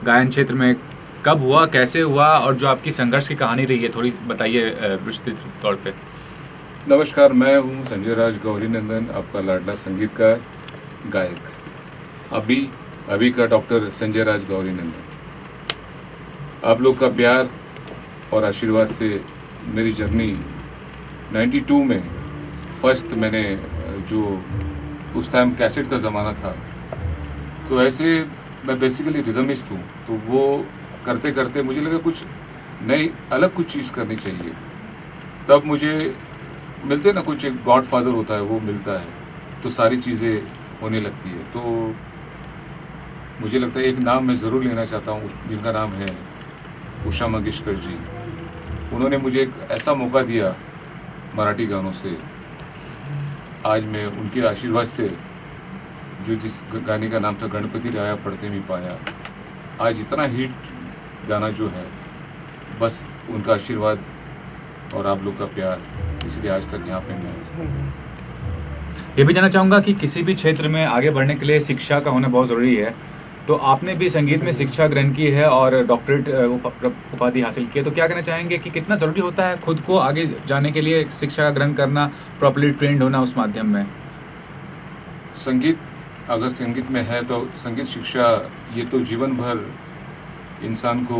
गायन क्षेत्र में कब हुआ, कैसे हुआ और जो आपकी संघर्ष की कहानी रही है थोड़ी बताइए विस्तृत तौर पे। नमस्कार, मैं हूँ संजय राज गौरी नंदन, आपका लाडला संगीतकार गायक, अभी का डॉक्टर संजय राज गौरी नंदन। आप लोग का प्यार और आशीर्वाद से मेरी जर्नी 92 में फर्स्ट मैंने जो उस टाइम कैसेट का ज़माना था, तो ऐसे मैं बेसिकली रिदमिस्ट हूँ, तो वो करते करते मुझे लगा कुछ नई अलग कुछ चीज़ करनी चाहिए। तब मुझे मिलते ना, कुछ एक गॉड फादर होता है वो मिलता है, तो सारी चीज़ें होने लगती है। तो मुझे लगता है एक नाम मैं ज़रूर लेना चाहता हूँ, जिनका नाम है उषा मंगेशकर जी। उन्होंने मुझे एक ऐसा मौका दिया मराठी गानों से, आज मैं उनके आशीर्वाद से, जो जिस गाने का नाम था गणपति राया पढ़ते मी पाया, आज इतना हिट गाना जो है, बस उनका आशीर्वाद और आप लोग का प्यार, इसलिए आज तक यहाँ पे मैं। ये भी जानना चाहूँगा कि किसी भी क्षेत्र में आगे बढ़ने के लिए शिक्षा का होना बहुत ज़रूरी है, तो आपने भी संगीत में शिक्षा ग्रहण की है और डॉक्टरेट उपाधि हासिल की है, तो क्या कहना चाहेंगे कि कितना ज़रूरी होता है खुद को आगे जाने के लिए शिक्षा ग्रहण करना, प्रॉपर्ली ट्रेंड होना उस माध्यम में? संगीत, अगर संगीत में है तो संगीत शिक्षा ये तो जीवन भर इंसान को,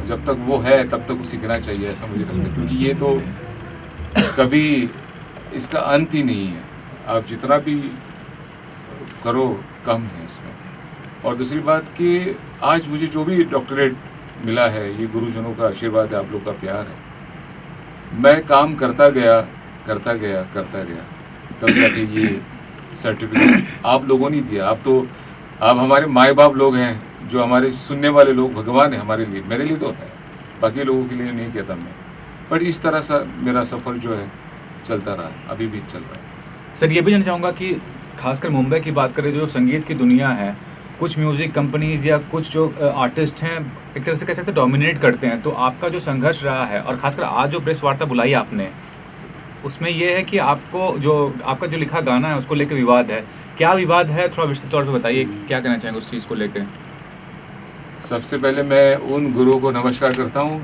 जब तक वो है तब तक सीखना चाहिए, ऐसा मुझे लगता है। क्योंकि ये तो कभी इसका अंत ही नहीं है, आप जितना भी करो कम है इसमें। और दूसरी बात कि आज मुझे जो भी डॉक्टरेट मिला है, ये गुरुजनों का आशीर्वाद है, आप लोग का प्यार है। मैं काम करता गया, तब जाके ये सर्टिफिकेट आप लोगों ने दिया। आप हमारे माए बाप लोग हैं, जो हमारे सुनने वाले लोग भगवान है हमारे लिए, मेरे लिए तो है, बाकी लोगों के लिए नहीं कहता मैं। पर इस तरह सा मेरा सफ़र जो है चलता रहा, अभी भी चल रहा है। सर ये भी जानना चाहूँगा कि खासकर मुंबई की बात करें, जो संगीत की दुनिया है, कुछ म्यूज़िक कंपनीज़ या कुछ जो आर्टिस्ट हैं एक तरह से कह सकते हैं डोमिनेट करते हैं, तो आपका जो संघर्ष रहा है और खासकर आज जो प्रेस वार्ता बुलाई आपने, उसमें ये है कि आपका जो लिखा गाना है उसको लेकर विवाद है। क्या विवाद है, थोड़ा विस्तृत तौर पे बताइए, क्या कहना चाहेंगे उस चीज़ को लेकर? सबसे पहले मैं उन गुरुओं को नमस्कार करता हूँ।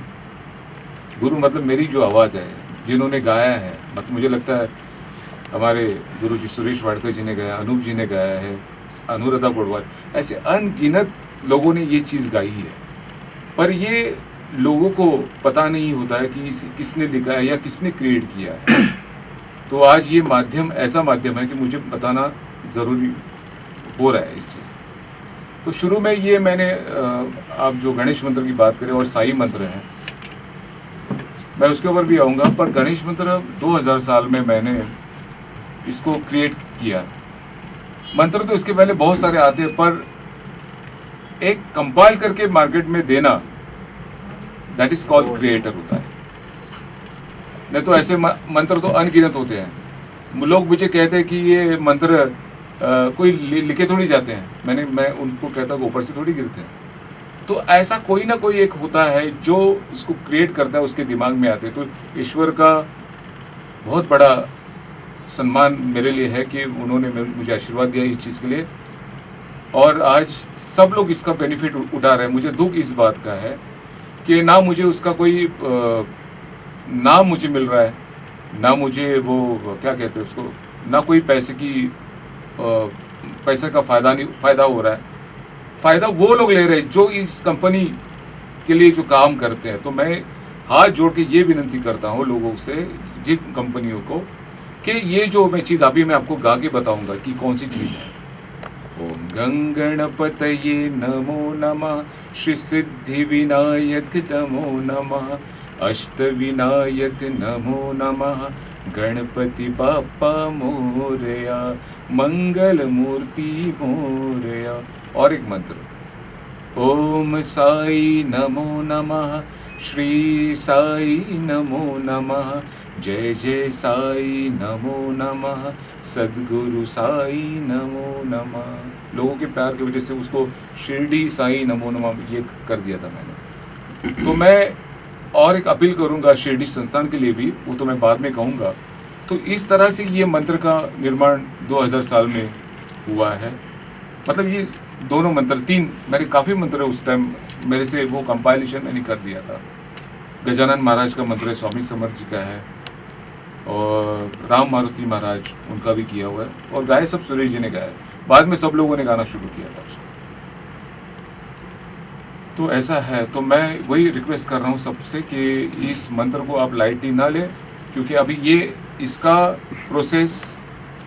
गुरु मतलब मेरी जो आवाज़ है, जिन्होंने गाया है, मतलब मुझे लगता है हमारे गुरु जी सुरेश वाडकर जी ने गाया, अनूप जी ने गाया है, अनुराधा पौडवाल, ऐसे अनगिनत लोगों ने ये चीज़ गाई है। पर ये लोगों को पता नहीं होता है कि इसे किसने लिखा है या किसने क्रिएट किया है। तो आज ये माध्यम ऐसा माध्यम है कि मुझे बताना ज़रूरी हो रहा है इस चीज़ का। तो शुरू में ये मैंने, आप जो गणेश मंत्र की बात करें और साई मंत्र हैं, मैं उसके ऊपर भी आऊँगा। पर गणेश मंत्र 2000 साल में मैंने इसको क्रिएट किया। मंत्र तो इसके पहले बहुत सारे आते हैं, पर एक कंपाइल करके मार्केट में देना, दैट इज कॉल्ड क्रिएटर होता है। नहीं तो ऐसे मंत्र तो अनगिनत होते हैं। लोग मुझे कहते हैं कि ये मंत्र कोई लिखे थोड़ी जाते हैं, मैं उनको कहता हूँ ऊपर से थोड़ी गिरते हैं। तो ऐसा कोई ना कोई एक होता है जो इसको क्रिएट करता है, उसके दिमाग में आते हैं। तो ईश्वर का बहुत बड़ा सम्मान मेरे लिए है कि उन्होंने मुझे आशीर्वाद दिया इस चीज़ के लिए, और आज सब लोग इसका बेनिफिट उठा रहे हैं। मुझे दुख इस बात का है कि ना मुझे उसका कोई नाम मुझे मिल रहा है, ना मुझे वो क्या कहते हैं उसको, ना कोई पैसे का फ़ायदा हो रहा है। फ़ायदा वो लोग ले रहे हैं जो इस कंपनी के लिए जो काम करते हैं। तो मैं हाथ जोड़ के ये विनती करता हूँ लोगों से, जिस कंपनियों को, कि ये जो मैं चीज़ अभी मैं आपको गा के बताऊँगा कि कौन सी चीज़ है। ओम गंगणपतये नमो नमः, श्री सिद्धि विनायक नमो नमः, अष्ट विनायक नमो नमः, गणपति बाप्पा मोरया, मंगल मूर्ति मोरया। और एक मंत्र, ओम साई नमो नमः, श्री साई नमो नमः, जय जय साई नमो नमः, सद्गुरु साई नमो नमः। लोगों के प्यार की वजह से उसको शिरडी साई नमो नमः ये कर दिया था मैंने। तो मैं और एक अपील करूंगा शिरडी संस्थान के लिए भी, वो तो मैं बाद में कहूँगा। तो इस तरह से ये मंत्र का निर्माण 2000 साल में हुआ है। मतलब ये दोनों मंत्र, 3 मेरे काफ़ी मंत्र उस टाइम मेरे से वो कंपाइलेशन मैंने कर दिया था। गजानन महाराज का मंत्र है, स्वामी समर्थ जी का है, और राम मारुति महाराज उनका भी किया हुआ है, और गाए सब सुरेश जी ने गाया। बाद में सब लोगों ने गाना शुरू किया था उसको। तो ऐसा है, तो मैं वही रिक्वेस्ट कर रहा हूँ सबसे कि इस मंत्र को आप लाइटली ना लें, क्योंकि अभी ये इसका प्रोसेस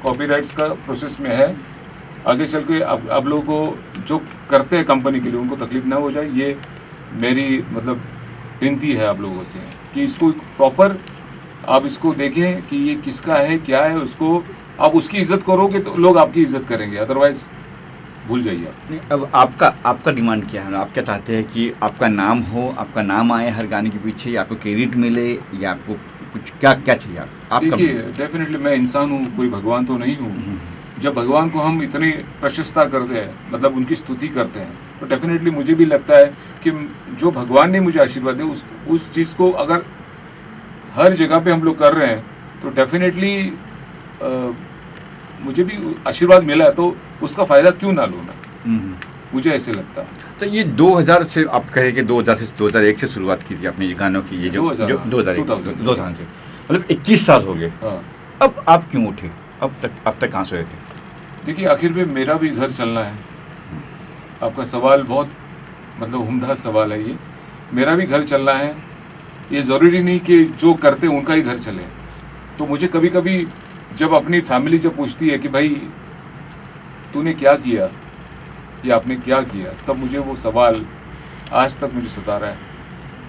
कॉपीराइट्स का प्रोसेस में है। आगे चल के अब लोगों को जो करते हैं कंपनी के लिए उनको तकलीफ ना हो जाए, ये मेरी मतलब विनती है आप लोगों से कि इसको प्रॉपर आप इसको देखें कि ये किसका है, क्या है, उसको आप उसकी इज्जत करोगे तो लोग आपकी इज्जत करेंगे, अदरवाइज भूल जाइए आप। नहीं, अब आपका डिमांड क्या है? आप क्या चाहते हैं कि आपका नाम हो, आपका नाम आए हर गाने के पीछे, या आपको क्रेडिट मिले, या आपको कुछ क्या क्या चाहिए आप? देखिए, डेफिनेटली मैं इंसान हूँ, कोई भगवान तो नहीं हूँ। जब भगवान को हम इतनी प्रशंसा करते हैं, मतलब उनकी स्तुति करते हैं, तो डेफिनेटली मुझे भी लगता है कि जो भगवान ने मुझे आशीर्वाद दिया उस चीज़ को अगर हर जगह पे हम लोग कर रहे हैं तो डेफिनेटली मुझे भी आशीर्वाद मिला है, तो उसका फ़ायदा क्यों ना लूँ मैं, मुझे ऐसे लगता है। तो ये 2000 से आप कहें कि 2000 से 2001 से शुरुआत की थी आपने ये गानों की, ये जो 2000 से मतलब 21 साल हो गए। हाँ, अब आप क्यों उठे? अब तक कहाँ सोए थे? देखिए, आखिर में मेरा भी घर चलना है। आपका सवाल बहुत मतलब उम्दा सवाल है ये। मेरा भी घर चलना है, ये ज़रूरी नहीं कि जो करते हैं उनका ही घर चले। तो मुझे कभी कभी जब अपनी फैमिली जब पूछती है कि भाई तूने क्या किया या आपने क्या किया, तब मुझे वो सवाल आज तक मुझे सता रहा है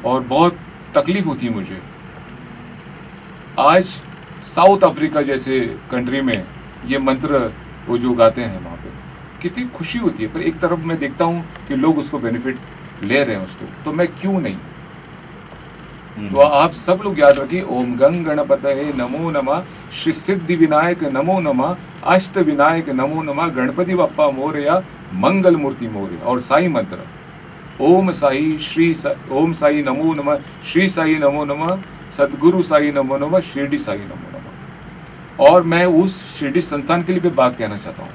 और बहुत तकलीफ़ होती है मुझे। आज साउथ अफ्रीका जैसे कंट्री में ये मंत्र वो जो गाते हैं वहाँ पे कितनी खुशी होती है, पर एक तरफ मैं देखता हूँ कि लोग उसको बेनिफिट ले रहे हैं उसको, तो मैं क्यों नहीं। तो आप सब लोग याद रखिए, ओम गंग गणपतये नमो नमः, श्री सिद्धि विनायक नमो नमः, अष्ट विनायक नमो नमः, गणपति बप्पा मोरया, मंगल मूर्ति मोरया। और साई मंत्र ओम साई ओम साई नमो नमः, श्री साई नमो नमः, सदगुरु साई नमो नमः, शिरडी साई नमो नमः। और मैं उस शिरडी संस्थान के लिए भी बात कहना चाहता हूँ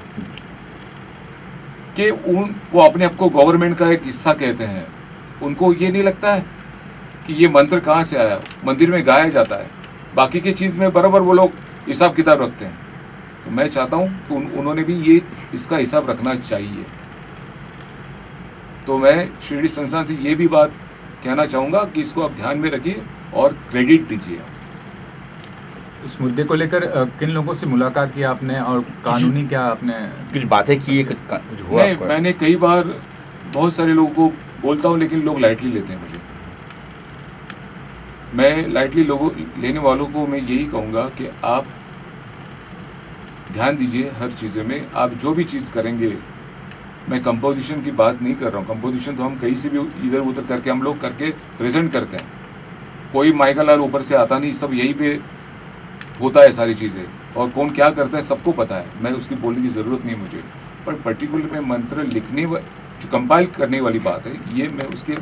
कि वो अपने आप को गवर्नमेंट का एक हिस्सा कहते हैं, उनको ये नहीं लगता है कि ये मंत्र कहाँ से आया, मंदिर में गाया जाता है, बाकी की चीज़ में बराबर वो लोग हिसाब किताब रखते हैं। तो मैं चाहता हूँ कि उन्होंने भी ये इसका हिसाब रखना चाहिए। तो मैं शिरडी संस्थान से ये भी बात कहना चाहूँगा कि इसको आप ध्यान में रखिए और क्रेडिट दीजिए। इस मुद्दे को लेकर किन लोगों से मुलाकात की आपने और कानूनी क्या आपने कुछ बातें की, कुछ हुआ? नहीं, मैंने कई बार बहुत सारे लोगों को बोलता हूँ, लेकिन लोग लाइटली लेते हैं मुझे। मैं लाइटली लोगों लेने वालों को मैं यही कहूँगा कि आप ध्यान दीजिए हर चीज़ें में। आप जो भी चीज़ करेंगे, मैं कंपोजिशन की बात नहीं कर रहा हूँ, कंपोजिशन तो हम कहीं से भी इधर उधर करके हम लोग करके प्रेजेंट करते हैं, कोई माइका लाल ऊपर से आता नहीं, सब यहीं पे होता है सारी चीज़ें, और कौन क्या करता है सबको पता है, मैं उसकी बोलने की ज़रूरत नहीं मुझे। पर पर्टिकुलर में मंत्र लिखने जो कंपाइल करने वाली बात है, ये मैं उसके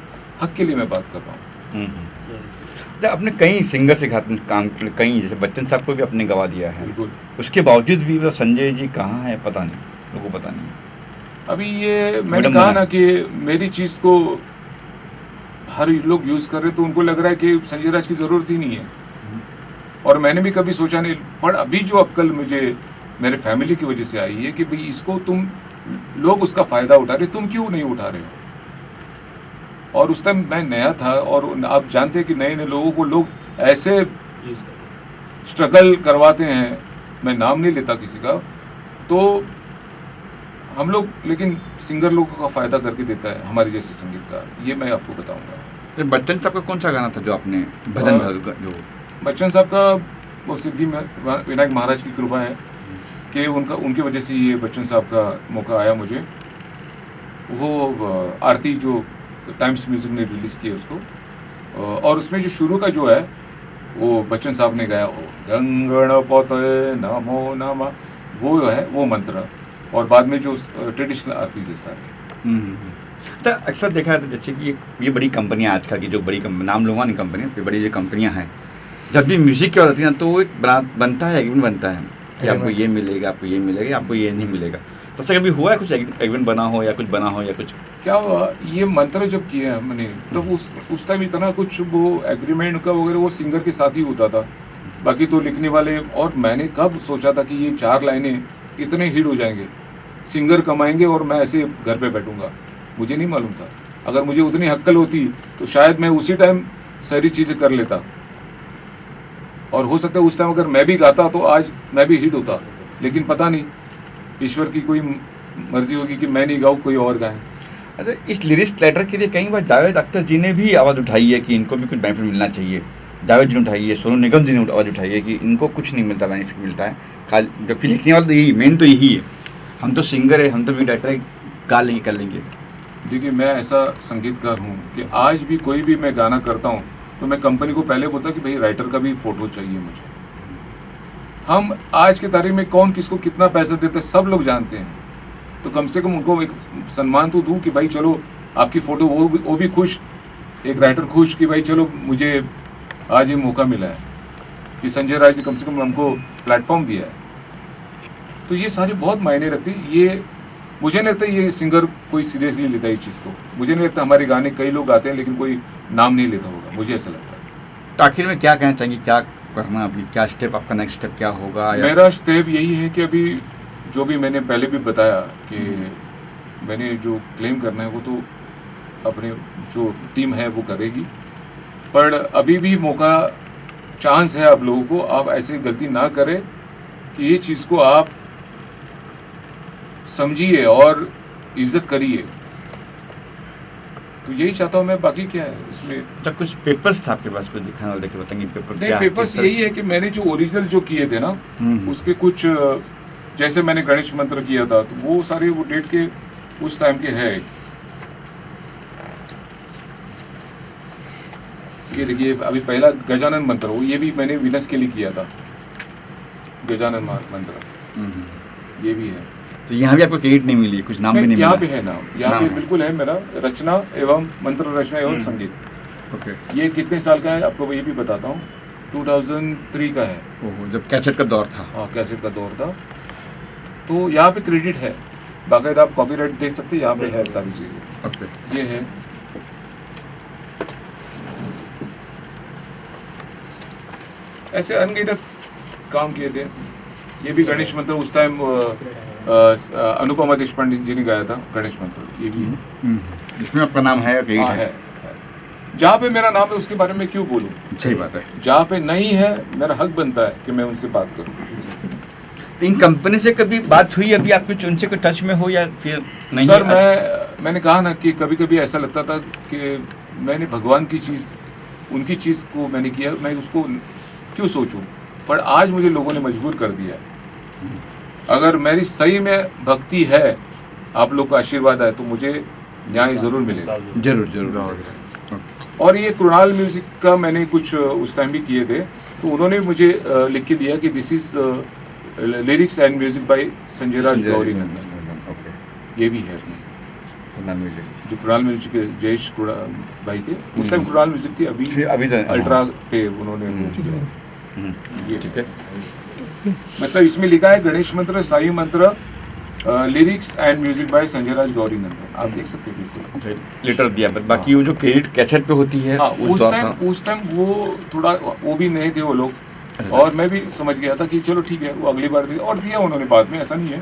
हक के लिए मैं बात कर रहा हूँ। अच्छा, आपने कई सिंगर से काम कई, जैसे बच्चन साहब को भी आपने गवा दिया है, बिल्कुल। उसके बावजूद भी वो संजय जी कहाँ है पता नहीं, लोगों को पता नहीं। अभी ये मैंने कहा ना कि मेरी चीज़ को हर लोग यूज़ कर रहे, तो उनको लग रहा है कि संजय राज की ज़रूरत ही नहीं है, और मैंने भी कभी सोचा नहीं। पर अभी जो अक्ल मुझे मेरे फैमिली की वजह से आई है कि भाई इसको तुम लोग उसका फ़ायदा उठा रहे, तुम क्यों नहीं उठा रहे हो। और उस टाइम मैं नया था, और आप जानते हैं कि नए नए लोगों को लोग ऐसे स्ट्रगल करवाते हैं, मैं नाम नहीं लेता किसी का, तो हम लोग लेकिन सिंगर लोगों का फ़ायदा करके देता है हमारे जैसे संगीतकार, ये मैं आपको बताऊंगा। बच्चन साहब का कौन सा गाना था जो आपने भजन था जो? बच्चन साहब का वो सिद्धि विनायक महाराज की कृपा है कि उनकी वजह से ये बच्चन साहब का मौका आया मुझे। वो आरती जो टाइम्स म्यूज़िक ने रिलीज़ किया उसको, और उसमें जो शुरू का जो है वो बच्चन साहब ने गाया, गंगणपतये नमो नमः, वो है वो मंत्र, और बाद में जो ट्रेडिशनल आरती से सारे। तो अक्सर देखा जाता है जैसे कि ये बड़ी कंपनियां आजकल की, जो बड़ी नाम लूँगा नहीं कंपनी, ये बड़ी जो कंपनियां हैं, जब भी म्यूज़िक की होती है तो वो एक बनता है, एग्रीमेंट बनता है कि आपको ये मिलेगा, आपको ये मिलेगा, आपको ये नहीं मिलेगा। तो सर कभी हुआ है कुछ इवेंट बना हो या कुछ बना हो या कुछ? क्या हुआ, ये मंत्र जब किए हमने तो उस टाइम इतना कुछ वो एग्रीमेंट का वगैरह वो सिंगर के साथ ही होता था, बाकी तो लिखने वाले। और मैंने कब सोचा था कि ये 4 लाइनें इतने हिट हो जाएंगे, सिंगर कमाएंगे और मैं ऐसे घर पे बैठूंगा, मुझे नहीं मालूम था। अगर मुझे उतनी अक्ल होती तो शायद मैं उसी टाइम सारी चीज़ें कर लेता, और हो सकता है उस टाइम अगर मैं भी गाता तो आज मैं भी हिट होता। लेकिन पता नहीं, ईश्वर की कोई मर्जी होगी कि मैं नहीं गाऊँ, कोई और गाए। अच्छा, इस लिरिक्स राइटर के लिए कई बार जावेद अख्तर जी ने भी आवाज़ उठाई है कि इनको भी कुछ बेनिफिट मिलना चाहिए। जावेद जी ने उठाई है, सोनू निगम जी ने आवाज़ उठाई है कि इनको कुछ नहीं मिलता, बेनिफिट मिलता है खाली, जबकि लिखने वाला तो यही मेन तो यही है, हम तो सिंगर है, हम तो म्यूजिक डायरेक्टर है, गा लेंगे कर लेंगे। देखिए, मैं ऐसा संगीतकार हूँ कि आज भी कोई भी मैं गाना करता हूँ तो मैं कंपनी को पहले बोलता कि भाई राइटर का भी फ़ोटो चाहिए मुझे। हम आज की तारीख में कौन किसको कितना पैसा देते हैं सब लोग जानते हैं, तो कम से कम उनको एक सम्मान तो दूँ कि भाई चलो आपकी फ़ोटो, वो भी खुश, एक राइटर खुश कि भाई चलो मुझे आज ये मौका मिला है कि संजय राज ने कम से कम हमको प्लेटफॉर्म दिया है। तो ये सारी बहुत मायने रखती है। ये मुझे नहीं लगता ये सिंगर कोई सीरियसली लेता है इस चीज़ को। मुझे नहीं लगता, हमारे गाने कई लोग गाते हैं लेकिन कोई नाम नहीं लेता होगा, मुझे ऐसा लगता है। तो आखिर में क्या कहना चाहिए, क्या करना अभी, क्या स्टेप, आपका नेक्स्ट स्टेप क्या होगा? मेरा स्टेप यही है कि अभी जो भी मैंने पहले भी बताया कि मैंने जो क्लेम करना है वो तो अपने जो टीम है वो करेगी, पर अभी भी मौका, चांस है आप लोगों को, आप ऐसे गलती ना करें कि ये चीज़ को आप समझिए और इज्जत करिए। तो यही चाहता हूँ मैं, बाकी क्या है इसमें। तो कुछ पेपर्स था आपके पास, कुछ दिखाने वाले देखे बताएंगे पेपर नहीं, क्या पेपर्स यही है कि मैंने जो ओरिजिनल जो किए थे ना, उसके कुछ, जैसे मैंने गणेश मंत्र किया था तो वो सारे वो डेट के उस टाइम के है। ये देखिए, अभी पहला गजानन मंत्र, वो ये भी मैंने विनस के लिए किया था, गजानन मंत्र, ये भी है। तो यहाँ भी आपको क्रेडिट नहीं मिली, कुछ नाम भी नहीं मिला? यहाँ पे है नाम, यहाँ पे बिल्कुल है मेरा, रचना एवं मंत्र रचना एवं संगीत। ओके। ये कितने साल का है आपको ये भी बताता हूँ, 2003 का है। ओहो, जब कैसेट का दौर था। हाँ, कैसेट का दौर था। तो यहाँ पे क्रेडिट है, बाकायदा आप कॉपीराइट देख सकते हैं, यहाँ पे है सारी चीज़ें। ओके। ये है, ऐसे अनगिनत काम किए थे। ये भी गणेश मंत्र उस टाइम अनुपमा देशपांडे जी ने गाया था, गणेश मंत्र, ये भी है। जिसमें आपका नाम है, क्रेडिट हाँ, है। जहाँ पे मेरा नाम है उसके बारे में क्यों बोलूँ? सही बात है। जहाँ पे नहीं है, मेरा हक बनता है कि मैं उनसे बात करूँ। तो इन कंपनी से कभी बात हुई अभी, आप कुछ उनसे कोई टच में हो या फिर नहीं? सर, मैंने कहा ना कि कभी कभी ऐसा लगता था कि मैंने भगवान की चीज़, उनकी चीज़ को मैंने किया, मैं उसको क्यों सोचूं, पर आज मुझे लोगों ने मजबूर कर दिया है। अगर मेरी सही में भक्ति है, आप लोग का आशीर्वाद है, तो मुझे न्याय ज़रूर मिलेगा। जरूर जरूर। और ये कृणाल म्यूज़िक का मैंने कुछ उस टाइम भी किए थे, तो उन्होंने मुझे लिख के दिया कि this is lyrics and music by Sanjay Raj Gauri Nandan. Okay. ये भी है अपने जो कृणाल म्यूजिक के जयेश भाई थे, उस टाइम कृणाल म्यूजिक थी, अभी तो अल्ट्रा पे उन्होंने वो किया। ये ठीक है। मतलब इसमें लिखा है गणेश मंत्र, साई मंत्र, lyrics and music by Sanjay Raj Gauri Nandan, आप देख सकते हैं बिल्कुल। लेटर दिया, बट बाकी वो जो क्रेडिट कैसेट पे होती है, हाँ, उस टाइम वो थोड़ा, वो भी नए थे वो लोग, और मैं भी समझ गया था कि चलो ठीक है, वो अगली बार और दिया उन्होंने बाद में, ऐसा नहीं है।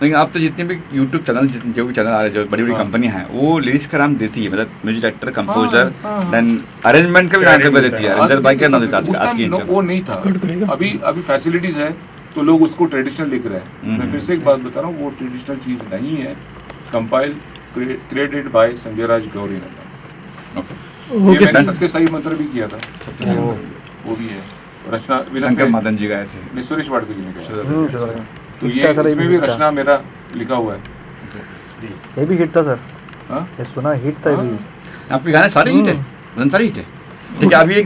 लेकिन आप तो जितने भी यूट्यूब चैनल, जो भी चैनल आ रहे हैं, जो बड़ी बड़ी कंपनियां हैं, वो लिरिक्स का नाम देती है, मतलब music director, composer, then arrangement का भी नाम देती है। अंदर भाई का नाम देता है। वो नहीं था, अभी फैसिलिटीज है तो लोग उसको ट्रेडिशनल लिख रहे हैं। मैं फिर से एक बात बता रहा हूँ, वो ट्रेडिशनल चीज़ नहीं है। Compile credited bye Sanjay Raj Gauri नंदन। ये मैंने सत्य साई मंत्र भी किया था, वो भी है। रचना शंकर मादन जी गाए थे, नहीं, सुरेश वाडकर जी ने गाया। तो ये इसमें भी रचना मेरा लिखा हुआ है। ये भी हिट था सर। हाँ, ये सुना हिट था ये भी। आपके गाने सारे हिट है, सारे हिट है। ठीक है, अभी एक